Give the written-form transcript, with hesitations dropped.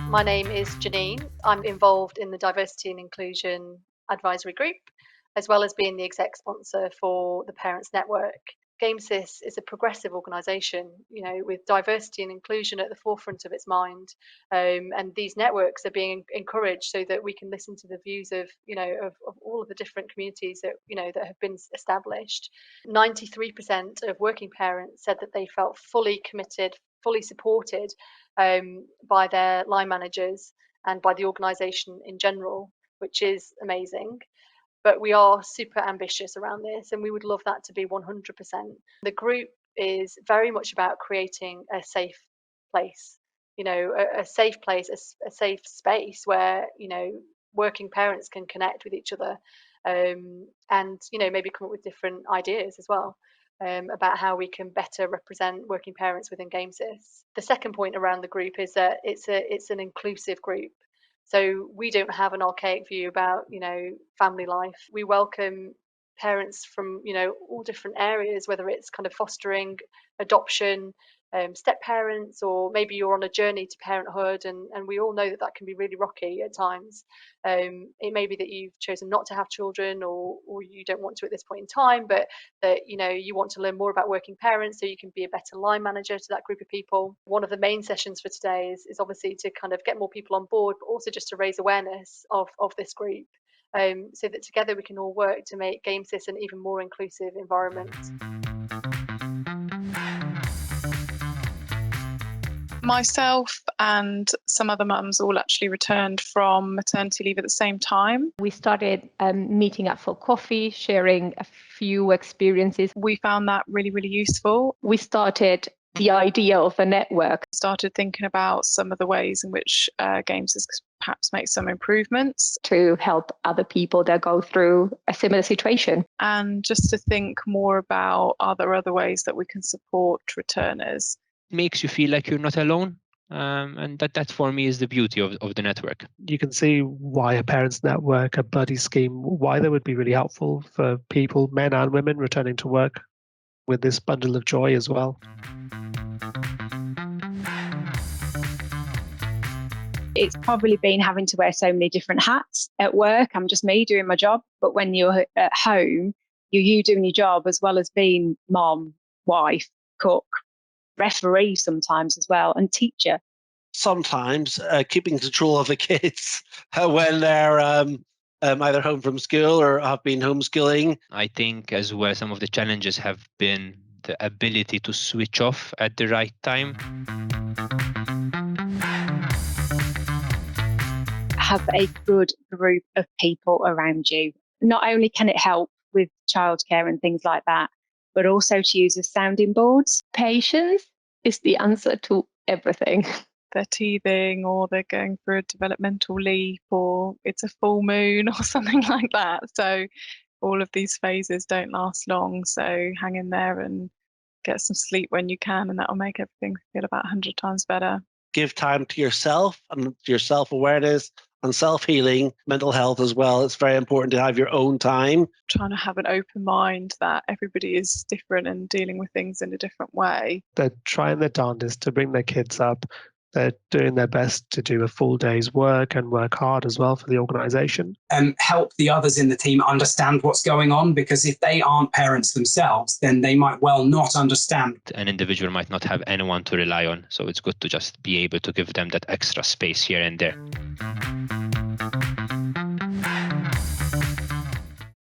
My name is Janine. I'm involved in the Diversity and Inclusion Advisory Group, as well as being the exec sponsor for the Parents Network. Gamesys is a progressive organisation, with diversity and inclusion at the forefront of its mind, and these networks are being encouraged so that we can listen to the views of all of the different communities that have been established. 93% of working parents said that they felt fully committed, fully supported by their line managers and by the organisation in general, which is amazing. But we are super ambitious around this, and we would love that to be 100%. The group is very much about creating a safe place, a safe place, a safe space where, working parents can connect with each other, and, maybe come up with different ideas as well. About how we can better represent working parents within Gamesys. The second point around the group is that it's an inclusive group. So we don't have an archaic view about, family life. We welcome parents from, all different areas, whether it's kind of fostering, adoption, step parents, or maybe you're on a journey to parenthood, and we all know that can be really rocky at times. It may be that you've chosen not to have children, or you don't want to at this point in time, but that you want to learn more about working parents so you can be a better line manager to that group of people. One of the main sessions for today is obviously to kind of get more people on board, but also just to raise awareness of this group, so that together we can all work to make Gamesys an even more inclusive environment. Myself and some other mums all actually returned from maternity leave at the same time. We started meeting up for coffee, sharing a few experiences. We found that really, really useful. We started the idea of a network. Started thinking about some of the ways in which Gamesys could perhaps make some improvements to help other people that go through a similar situation. And just to think more about are there other ways that we can support returners. Makes you feel like you're not alone. And that for me is the beauty of the network. You can see why a parents network, a buddy scheme, why they would be really helpful for people, men and women, returning to work with this bundle of joy as well. It's probably been having to wear so many different hats at work. I'm just me doing my job. But when you're at home, you're you doing your job as well as being mom, wife, cook, referee sometimes as well, and teacher. Sometimes keeping control of the kids when they're either home from school or have been homeschooling. I think as well some of the challenges have been the ability to switch off at the right time. Have a good group of people around you. Not only can it help with childcare and things like that, but also to use as sounding boards. Patience is the answer to everything. They're teething, or they're going through a developmental leap, or it's a full moon or something like that. So all of these phases don't last long. So hang in there and get some sleep when you can, and that'll make everything feel about 100 times better. Give time to yourself and your self-awareness and self-healing, mental health as well. It's very important to have your own time. Trying to have an open mind that everybody is different and dealing with things in a different way. They're trying their darndest to bring their kids up. They're doing their best to do a full day's work and work hard as well for the organisation. Help the others in the team understand what's going on, because if they aren't parents themselves, then they might well not understand. An individual might not have anyone to rely on, so it's good to just be able to give them that extra space here and there.